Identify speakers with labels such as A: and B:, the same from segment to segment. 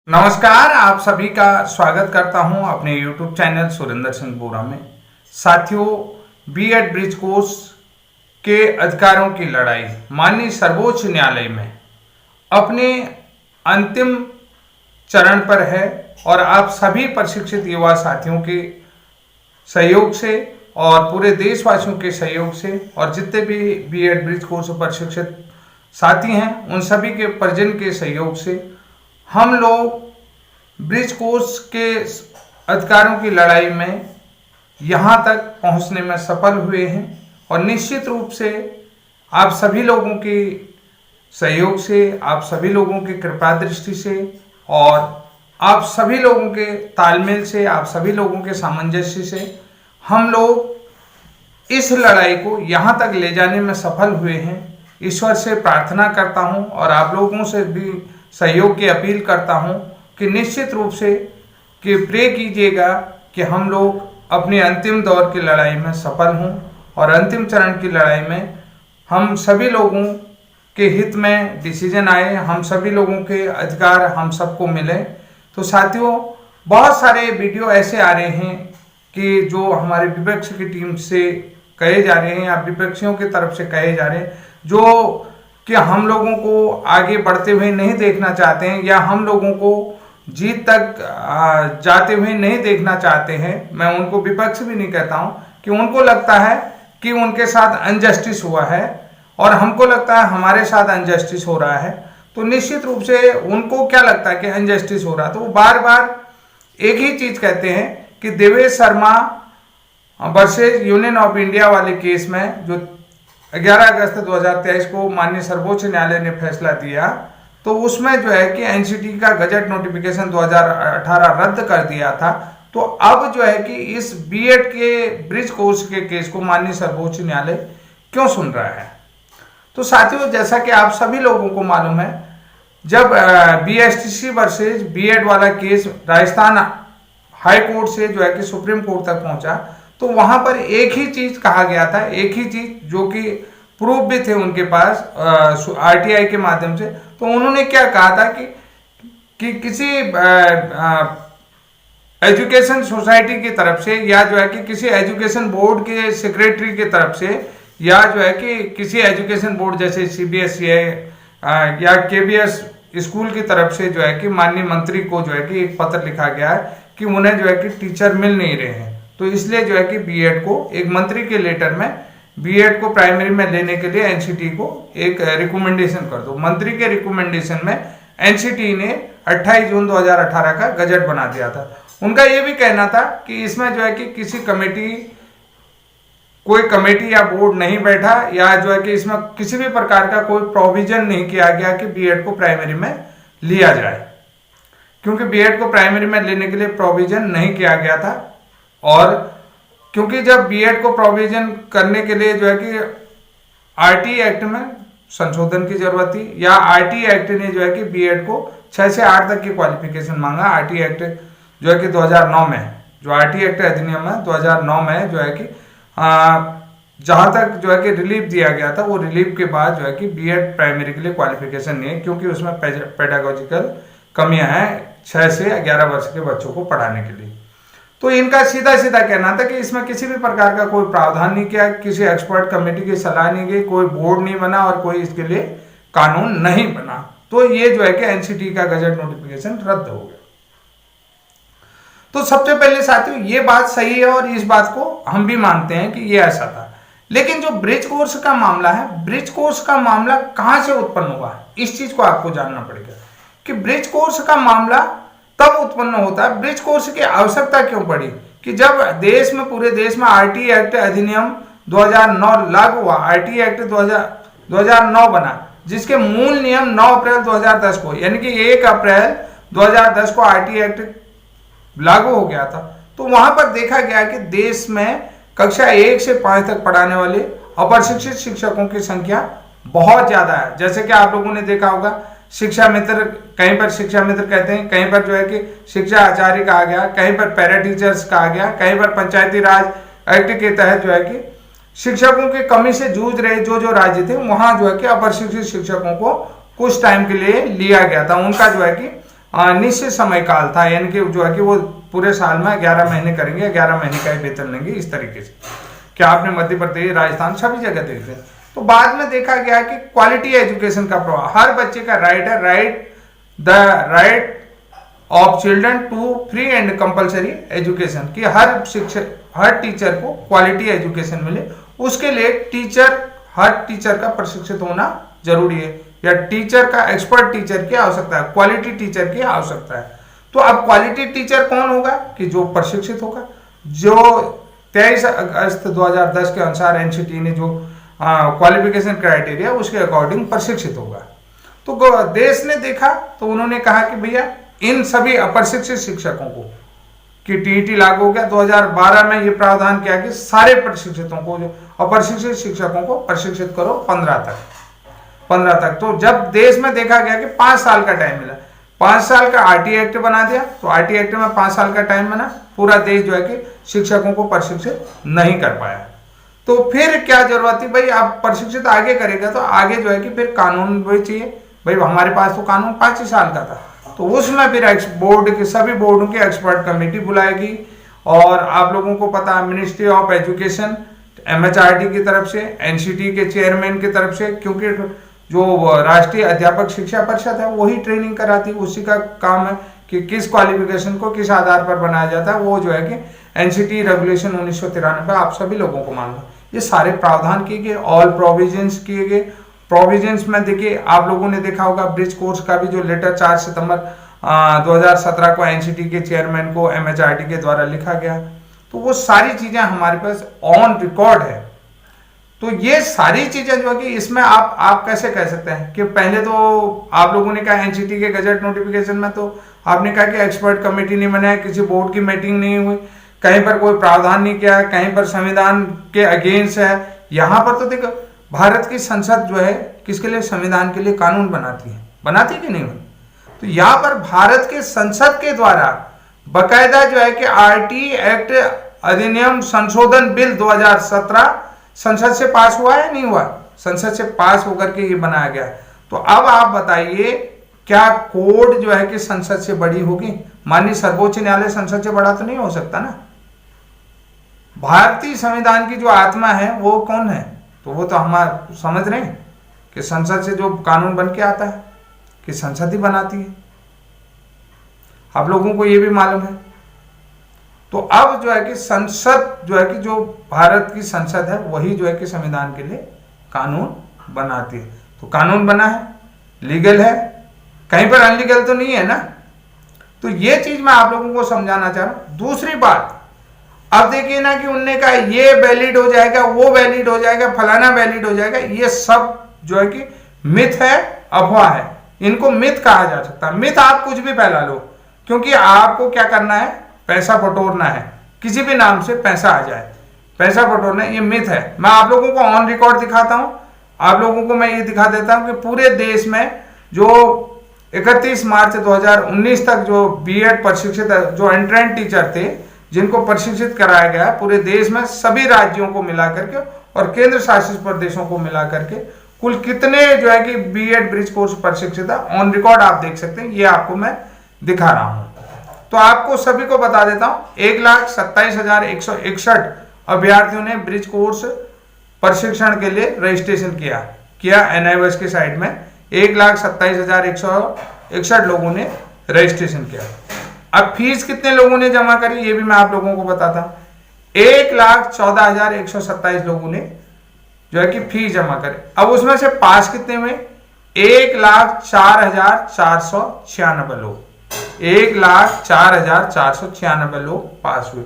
A: नमस्कार, आप सभी का स्वागत करता हूं अपने YouTube चैनल सुरेंद्र सिंह बोरा में। साथियों, बीएड ब्रिज कोर्स के अधिकारों की लड़ाई माननीय सर्वोच्च न्यायालय में अपने अंतिम चरण पर है और आप सभी प्रशिक्षित युवा साथियों के सहयोग से और पूरे देशवासियों के सहयोग से और जितने भी बीएड ब्रिज कोर्स प्रशिक्षित साथी हैं उन सभी के परिजन के सहयोग से हम लोग ब्रिज कोर्स के अधिकारों की लड़ाई में यहाँ तक पहुँचने में सफल हुए हैं और निश्चित रूप से आप सभी लोगों के सहयोग से, आप सभी लोगों की कृपा दृष्टि से और आप सभी लोगों के तालमेल से, आप सभी लोगों के सामंजस्य से हम लोग इस लड़ाई को यहाँ तक ले जाने में सफल हुए हैं। ईश्वर से प्रार्थना करता हूँ और आप लोगों से भी सहयोग की अपील करता हूं कि निश्चित रूप से कि प्रे कीजिएगा कि हम लोग अपने अंतिम दौर की लड़ाई में सफल हों और अंतिम चरण की लड़ाई में हम सभी लोगों के हित में डिसीजन आए, हम सभी लोगों के अधिकार हम सबको मिले। तो साथियों, बहुत सारे वीडियो ऐसे आ रहे हैं कि जो हमारे विपक्ष की टीम से कहे जा रहे हैं या विपक्षियों की तरफ से कहे जा रहे हैं जो कि हम लोगों को आगे बढ़ते हुए नहीं देखना चाहते हैं या हम लोगों को जीत तक जाते हुए नहीं देखना चाहते हैं। मैं उनको विपक्ष भी नहीं कहता हूं कि उनको लगता है कि उनके साथ अनजस्टिस हुआ है और हमको लगता है हमारे साथ अनजस्टिस हो रहा है। तो निश्चित रूप से उनको क्या लगता है कि अनजस्टिस हो रहा है, तो वो बार बार एक ही चीज कहते हैं कि Devesh Sharma versus union of India वाले केस में जो 11 अगस्त 2023 को माननीय सर्वोच्च न्यायालय ने फैसला दिया, तो उसमें जो है कि एनसीटी का गजट नोटिफिकेशन 2018 रद्द कर दिया था। तो अब जो है कि इस बीएड के ब्रिज कोर्स के केस को माननीय सर्वोच्च न्यायालय क्यों सुन रहा है। तो साथियों, जैसा कि आप सभी लोगों को मालूम है, जब बीएसटीसी वर्सेज बीएड वाला केस राजस्थान हाई कोर्ट से जो है कि सुप्रीम कोर्ट तक पहुंचा, तो वहां पर एक ही चीज कहा गया था, एक ही चीज जो कि प्रूफ भी थे उनके पास आरटीआई के माध्यम से। तो उन्होंने क्या कहा था कि किसी एजुकेशन सोसाइटी की तरफ से या जो है कि किसी एजुकेशन बोर्ड के सेक्रेटरी की तरफ से या जो है कि किसी एजुकेशन बोर्ड जैसे सीबीएसई है या केबीएस स्कूल की तरफ से जो है कि माननीय मंत्री को जो है कि एक पत्र लिखा गया है कि उन्हें जो है कि टीचर मिल नहीं रहे हैं। तो इसलिए जो है कि बीएड को एक मंत्री के लेटर में बीएड को प्राइमरी में लेने के लिए एनसीटी को एक रिकमेंडेशन कर दो। मंत्री के रिकमेंडेशन में एनसीटी ने 28 जून 2018 का गजट बना दिया था। उनका यह भी कहना था कि इसमें जो है कि कोई कमेटी या बोर्ड नहीं बैठा या जो है कि इसमें किसी भी प्रकार का कोई प्रोविजन नहीं किया गया कि बीएड को प्राइमरी में लिया जाए, क्योंकि बीएड को प्राइमरी में लेने के लिए प्रोविजन नहीं किया गया था। और क्योंकि जब बीएड को प्रोविजन करने के लिए जो है कि आरटी एक्ट में संशोधन की जरूरत थी या आरटी एक्ट ने जो है कि बीएड को 6 से 8 तक की क्वालिफिकेशन मांगा। आरटी एक्ट जो है कि 2009 में, जो आरटी एक्ट अधिनियम है 2009 में जो है कि जहां तक जो है कि रिलीफ दिया गया था, वो रिलीफ के बाद जो है कि बीएड प्राइमरी के लिए क्वालिफिकेशन नहीं है, क्योंकि उसमें पेडागोजिकल कमियां हैं 6 से 11 वर्ष के बच्चों को पढ़ाने के लिए। तो इनका सीधा सीधा कहना था कि इसमें किसी भी प्रकार का कोई प्रावधान नहीं किया, किसी एक्सपर्ट कमेटी की सलाह नहीं गई, कोई बोर्ड नहीं बना और कोई इसके लिए कानून नहीं बना। तो ये जो है कि एनसीटी का गजट नोटिफिकेशन रद्द हो गया। तो सबसे पहले साथियों, ये बात सही है और इस बात को हम भी मानते हैं कि ये ऐसा था। लेकिन जो ब्रिज कोर्स का मामला है, ब्रिज कोर्स का मामला कहां से उत्पन्न हुआ है, इस चीज को आपको जानना पड़ेगा कि ब्रिज कोर्स का मामला तब उत्पन्न होता है, ब्रिज कोर्स की आवश्यकता क्यों पड़ी कि जब देश में, पूरे देश में आरटी एक्ट अधिनियम 2009 लागू हुआ। आरटी एक्ट 2009 बना, जिसके मूल नियम 9 अप्रैल 2010 को, यानी कि 1 अप्रैल 2010 को आरटी एक्ट लागू हो गया था। तो वहां पर देखा गया कि देश में कक्षा 1 से 5 तक पढ़ाने वाले अप्रशिक्षित शिक्षकों की संख्या बहुत ज्यादा है। जैसे कि आप लोगों ने देखा होगा, शिक्षा मित्र, कहीं पर शिक्षा मित्र कहते हैं, कहीं पर जो है कि शिक्षा आचार्य कहा गया, कहीं पर पैरा टीचर्स कहा गया, कहीं पर पंचायती राज एक्ट के तहत जो है कि शिक्षकों की कमी से जूझ रहे जो राज्य थे, वहां जो है कि अप्रशिक्षित शिक्षकों को कुछ टाइम के लिए लिया गया था। उनका जो है कि निश्चित समय काल था, यानी कि जो है कि वो पूरे साल में 11 महीने करेंगे, 11 महीने का ही वेतन लेंगे, इस तरीके से। क्या आपने मध्य प्रदेश, राजस्थान सभी जगह देखे। तो बाद में देखा गया कि क्वालिटी एजुकेशन का प्रभाव, हर बच्चे का राइट है, the right of children to free and compulsory education, कि हर शिक्षक, हर टीचर को क्वालिटी एजुकेशन मिले, उसके लिए हर टीचर का प्रशिक्षित होना जरूरी है, या टीचर का, एक्सपर्ट टीचर की आवश्यकता है, क्वालिटी टीचर की आवश्यकता है। तो अब क्वालिटी टीचर कौन होगा, कि जो प्रशिक्षित होगा, जो 23 अगस्त 2010 के अनुसार एनसीटी ने जो क्वालिफिकेशन क्राइटेरिया उसके अकॉर्डिंग प्रशिक्षित होगा। तो देश ने देखा तो उन्होंने कहा कि भैया इन सभी अप्रशिक्षित शिक्षकों को, कि टीईटी लागू हो गया 2012 में, ये प्रावधान किया कि सारे प्रशिक्षितों को, जो अप्रशिक्षित शिक्षकों को प्रशिक्षित करो 15 तक। तो जब देश में देखा गया कि 5 साल का टाइम मिला, 5 साल का आरटी एक्ट बना दिया, तो आरटी एक्ट में 5 साल का टाइम बना, पूरा देश जो है कि शिक्षकों को प्रशिक्षित नहीं कर पाया। तो फिर क्या जरूरत थी, भाई आप प्रशिक्षित आगे करेगा तो आगे जो है कि फिर कानून भी चाहिए। भाई हमारे पास तो कानून 5 ही साल का था, तो उसमें फिर बोर्ड के, सभी बोर्डों की एक्सपर्ट कमेटी बुलाएगी, और आप लोगों को पता है मिनिस्ट्री ऑफ एजुकेशन, एमएचआरडी की तरफ से, एनसीटी के चेयरमैन की तरफ से, क्योंकि जो राष्ट्रीय अध्यापक शिक्षा परिषद है वही ट्रेनिंग कराती, उसी का काम है कि किस क्वालिफिकेशन को किस आधार पर बनाया जाता है। वो जो है कि एनसीटी रेगुलेशन 1993 आप सभी लोगों को मालूम है, ये सारे प्रावधान किए गए, ऑल प्रोविजंस किए गए। प्रोविजंस में देखिए, आप लोगों ने देखा होगा ब्रिज कोर्स का भी जो लेटर 4 सितंबर 2017 को एनसीटी के चेयरमैन को एमएचआरडी के द्वारा लिखा गया, तो वो सारी चीजें हमारे पास ऑन रिकॉर्ड है। तो ये सारी चीजें जो है कि इसमें आप कैसे कह सकते हैं कि पहले तो आप लोगों ने कहा एनसीटी के गजट नोटिफिकेशन में तो आपने कहा कि एक्सपर्ट कमेटी नहीं बनाया, किसी बोर्ड की मीटिंग नहीं हुई, कहीं पर कोई प्रावधान नहीं किया, कहीं पर संविधान के अगेंस्ट है। यहाँ पर तो देखो भारत की संसद जो है किसके लिए, संविधान के लिए कानून बनाती है कि नहीं? तो यहाँ पर भारत के संसद के द्वारा बकायदा जो है कि आरटी एक्ट अधिनियम संशोधन बिल 2017 संसद से पास हुआ है, नहीं हुआ? संसद से पास होकर के ये बनाया गया। तो अब आप बताइए, क्या कोर्ट जो है कि संसद से बड़ी होगी? माननीय सर्वोच्च न्यायालय संसद से बड़ा तो नहीं हो सकता ना। भारतीय संविधान की जो आत्मा है वो कौन है? तो वो तो हम समझ रहे हैं कि संसद से जो कानून बन के आता है कि संसद ही बनाती है, आप लोगों को ये भी मालूम है। तो अब जो है कि संसद जो है कि जो भारत की संसद है वही जो है कि संविधान के लिए कानून बनाती है। तो कानून बना है, लीगल है, कहीं पर अनलीगल तो नहीं है ना। तो ये चीज मैं आप लोगों को समझाना चाह रहा हूं। दूसरी बात, अब देखिए ना कि उनने कहा ये वैलिड हो जाएगा, वो वैलिड हो जाएगा, फलाना वैलिड हो जाएगा, ये सब जो है कि मिथ है, अफवाह है। इनको मिथ कहा जा सकता है। मिथ आप कुछ भी फैला लो, क्योंकि आपको क्या करना है, पैसा बटोरना है, किसी भी नाम से पैसा आ जाए, पैसा बटोरना, ये मिथ है। मैं आप लोगों को ऑन रिकॉर्ड दिखाता हूं, आप लोगों को मैं ये दिखा देता हूं कि पूरे देश में जो 31 मार्च 2019 तक जो बीएड प्रशिक्षित, जो एंट्रेंस टीचर थे जिनको प्रशिक्षित कराया गया पूरे देश में, सभी राज्यों को मिला करके और केंद्र शासित प्रदेशों को मिला करके कुल कितने जो है कि बीएड ब्रिज कोर्स प्रशिक्षित है, ऑन रिकॉर्ड आप देख सकते हैं। ये आपको मैं दिखा रहा हूं। तो आपको सभी को बता देता हूं, 1,27,161 अभ्यर्थियों ने ब्रिज कोर्स प्रशिक्षण के लिए रजिस्ट्रेशन किया एनआईओएस के साइट में। 1,27,161 लोगों ने रजिस्ट्रेशन किया। अब फीस कितने लोगों ने जमा करी ये भी मैं आप लोगों को बताता हूं। 1,14,127 लोगों ने जो है कि फीस जमा करी। अब उसमें से पास कितने हुए? 1,04,496 लोग, 1,04,496 लोग पास हुए।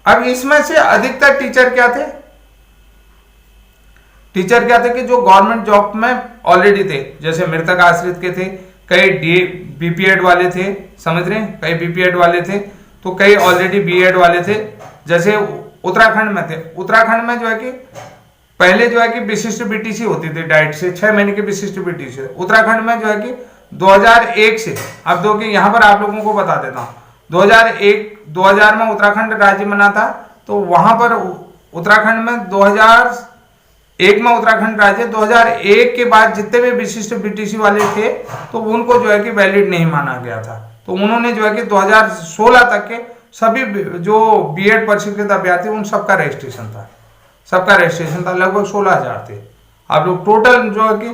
A: अब इसमें से अधिकतर टीचर क्या थे? टीचर क्या थे कि जो गवर्नमेंट जॉब में ऑलरेडी थे, जैसे मृतक आश्रित के थे, कई बीपीएड वाले थे, समझ रहे हैं, कई बीपीएड वाले थे, तो कई ऑलरेडी बीएड वाले थे। जैसे उत्तराखंड में थे, उत्तराखंड में जो है कि पहले जो है कि विशिष्ट बीटीसी होती थी, डाइट से 6 महीने की विशिष्ट बीटीसी। उत्तराखंड में जो है कि 2001 से, अब दो कि यहाँ पर आप लोगों को बता देता हूँ, 2000 में उत्तराखंड राज्य बना था, तो वहां पर उत्तराखंड में 2001 में उत्तराखंड राज्य, 2001 के बाद जितने भी विशिष्ट बीटीसी वाले थे तो उनको जो है कि वैलिड नहीं माना गया था। तो तो उन्होंने जो है कि 2016 तक के सभी जो बीएड प्रशिक्षित अभ्यर्थी उन सबका रजिस्ट्रेशन था, लगभग 16,000 थे। आप लोग टोटल जो है कि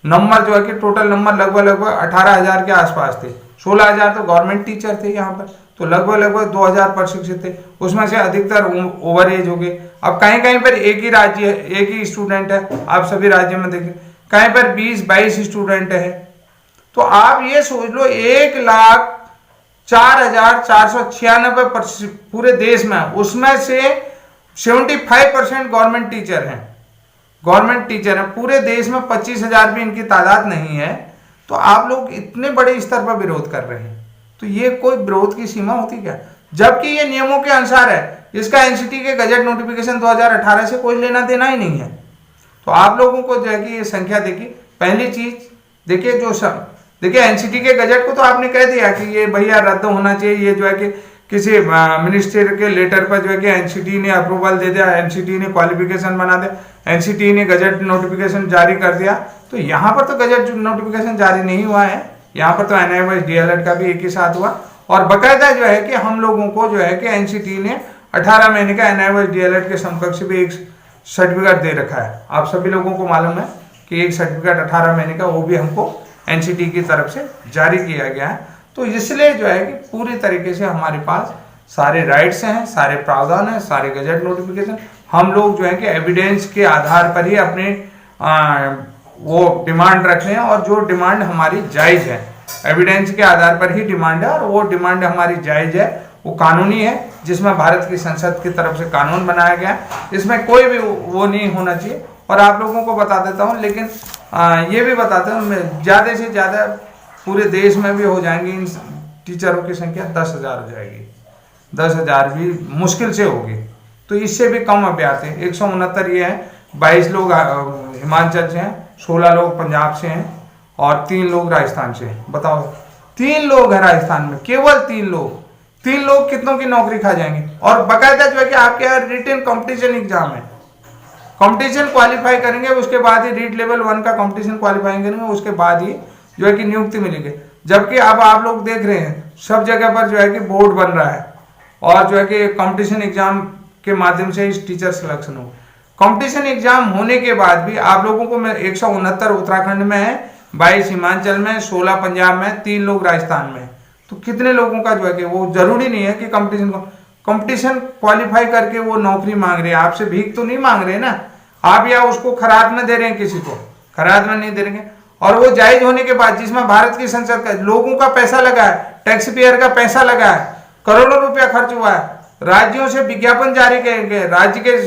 A: नंबर जो है कि टोटल नंबर लगभग 18,000 के आसपास थे। 16,000 तो गवर्नमेंट टीचर थे यहाँ पर, तो लगभग 2,000 प्रशिक्षित थे, उसमें से अधिकतर ओवर एज हो गए। अब कहीं कहीं पर एक ही राज्य है, एक ही स्टूडेंट है, आप सभी राज्यों में देखिए कहीं पर 20-22 स्टूडेंट है। तो आप ये सोच लो 1,04,496 पूरे देश में, उसमें से 75% गवर्नमेंट टीचर हैं पूरे देश में। 25,000 भी इनकी तादाद नहीं है, तो आप लोग इतने बड़े स्तर पर विरोध कर रहे हैं, तो ये कोई विरोध की सीमा होती क्या? जबकि ये नियमों के अनुसार है, इसका एनसीटी के गजट नोटिफिकेशन 2018 से कोई लेना देना ही नहीं है। तो आप लोगों को जो है कि ये संख्या देखिए, पहली चीज देखिए देखिए एनसीटी के गजट को तो आपने कह दिया कि ये भैया रद्द होना चाहिए, ये जो है कि किसी मिनिस्टर के लेटर पर जो है कि एनसीटी ने अप्रूवल दे दिया, एनसीटी ने क्वालिफिकेशन बना दिया, एनसीटी ने गजट नोटिफिकेशन जारी कर दिया। तो यहाँ पर तो गजट नोटिफिकेशन जारी नहीं हुआ है, यहाँ पर तो एनआईओएस डीएलएड का भी एक ही साथ हुआ, और बाकायदा जो है कि हम लोगों को जो है कि एनसीटी ने 18 महीने का एनआईओएस डीएलएड के समकक्ष भी एक सर्टिफिकेट दे रखा है। आप सभी लोगों को मालूम है कि एक सर्टिफिकेट 18 महीने का वो भी हमको एनसीटी की तरफ से जारी किया गया है। तो इसलिए जो है कि पूरी तरीके से हमारे पास सारे राइट्स हैं, सारे प्रावधान हैं, सारे गजट नोटिफिकेशन, हम लोग जो है कि एविडेंस के आधार पर ही अपने वो डिमांड रख रहे हैं, और जो डिमांड हमारी जायज़ है, एविडेंस के आधार पर ही डिमांड है, और वो डिमांड हमारी जायज़ है, वो कानूनी है, जिसमें भारत की संसद की तरफ से कानून बनाया गया है, इसमें कोई भी वो नहीं होना चाहिए। और आप लोगों को बता देता हूँ, लेकिन ये भी बताता हूँ, ज़्यादा से ज़्यादा पूरे देश में भी हो जाएंगे इन टीचरों की संख्या 10,000 हो जाएगी, 10,000 भी मुश्किल से होगी। तो इससे भी कम अभ्यर्थी 169 ये हैं, 22 लोग हिमाचल से हैं, 16 लोग पंजाब से हैं, और 3 लोग राजस्थान से हैं। बताओ, 3 लोग हैं राजस्थान में, केवल 3 लोग कितनों की नौकरी खा जाएंगे? और बाकायदा जो है कि आपके यहाँ रिटन कंपटीशन एग्जाम है, कंपटीशन क्वालिफाई करेंगे, उसके बाद ही रीट लेवल 1 का कंपटीशन क्वालिफाई करेंगे, उसके बाद ही जो है कि नियुक्ति मिलेगी। जबकि अब आप लोग देख रहे हैं सब जगह पर जो है कि बोर्ड बन रहा है, और जो है कि कंपटीशन एग्जाम के माध्यम से इस टीचर सिलेक्शन हो। कंपटीशन एग्जाम होने के बाद भी आप लोगों को 169 उत्तराखंड में है, 22 हिमाचल में, 16 पंजाब में, 3 लोग राजस्थान में, तो कितने लोगों का जो है कि वो जरूरी नहीं है कि कंपटीशन क्वालिफाई करके वो नौकरी मांग रहे हैं, आपसे भीख तो नहीं मांग रहे ना आप, या उसको खराद में दे रहे हैं, किसी को खराद में नहीं दे रहे। और वो जायज होने के बाद, जिसमें भारत की संसद का लोगों का पैसा लगा है, टैक्स पेयर का पैसा लगा है, करोड़ों रुपया खर्च हुआ है, राज्यों से विज्ञापन जारी किए गए, राज्य के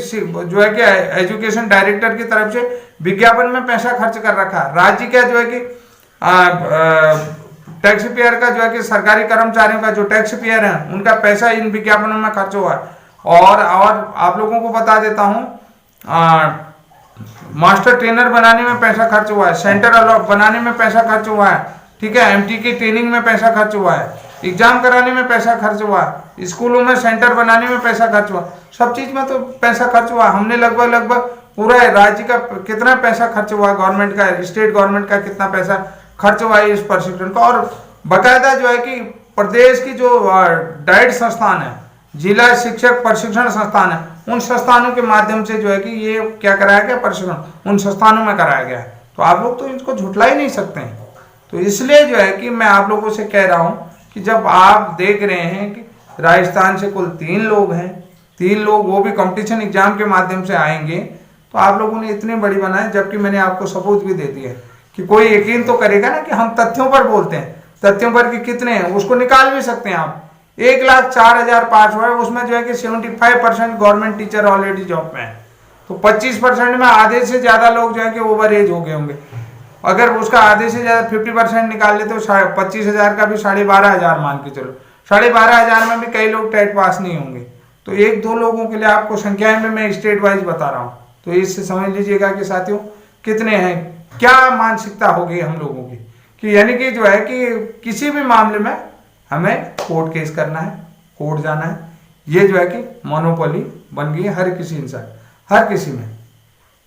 A: जो है कि एजुकेशन डायरेक्टर की तरफ से विज्ञापन में पैसा खर्च कर रखा है, राज्य का जो है कि टैक्स पेयर का जो है कि सरकारी कर्मचारियों का जो टैक्स पेयर है उनका पैसा इन विज्ञापनों में खर्च हुआ है। और आप लोगों को बता देता हूँ, मास्टर ट्रेनर बनाने में पैसा खर्च हुआ है, सेंटर बनाने में पैसा खर्च हुआ है, ठीक है, एमटी की ट्रेनिंग में पैसा खर्च हुआ है, एग्जाम कराने में पैसा खर्च हुआ है, स्कूलों में सेंटर बनाने में पैसा खर्च हुआ, सब चीज में तो पैसा खर्च हुआ। हमने लगभग पूरा राज्य का कितना पैसा खर्च हुआ, गवर्नमेंट का, स्टेट गवर्नमेंट का कितना पैसा खर्च हुआ है इस प्रशिक्षण का। और बाकायदा जो है कि प्रदेश की जो डाइट संस्थान है, जिला शिक्षक प्रशिक्षण संस्थान है, उन संस्थानों के माध्यम से जो है कि ये क्या कराया गया, प्रशिक्षण उन संस्थानों में कराया गया है। तो आप लोग तो इसको झुठला ही नहीं सकते हैं। तो इसलिए जो है कि मैं आप लोगों से कह रहा हूँ कि जब आप देख रहे हैं कि राजस्थान से कुल 3 लोग हैं, 3 लोग वो भी कंपटीशन एग्जाम के माध्यम से आएंगे, तो आप लोगों ने इतनी बड़ी बनाए, जबकि मैंने आपको सबूत भी दे दिया कि कोई यकीन तो करेगा ना कि हम तथ्यों पर बोलते हैं, तथ्यों पर कि कितने हैं उसको निकाल भी सकते हैं आप। 1,04,500 है, उसमें जो है कि 75% गवर्नमेंट टीचर ऑलरेडी जॉब में है, तो 25% में आधे से ज्यादा लोग जो है कि ओवर एज हो गए होंगे। अगर उसका आधे से ज्यादा 50% निकाल ले तो 25,000 का भी 12,500 मान के चलो, 12,500 में भी कई लोग टेट पास नहीं होंगे। तो 1-2 लोगों के लिए आपको संख्याएं में मैं स्टेट वाइज बता रहा हूँ, तो इससे समझ लीजिएगा कि साथियों कितने हैं, क्या मानसिकता होगी हम लोगों की, कि यानी कि जो है कि किसी भी मामले में हमें कोर्ट केस करना है, कोर्ट जाना है, ये जो है कि मोनोपोली बन गई है हर किसी इंसान, हर किसी में,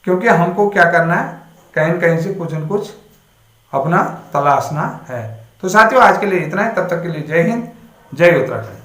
A: क्योंकि हमको क्या करना है, कहीं न कहीं से कुछ न कुछ अपना तलाशना है। तो तो साथियों आज के लिए इतना है, तब तक के लिए जय हिंद, जय उत्तराखंड।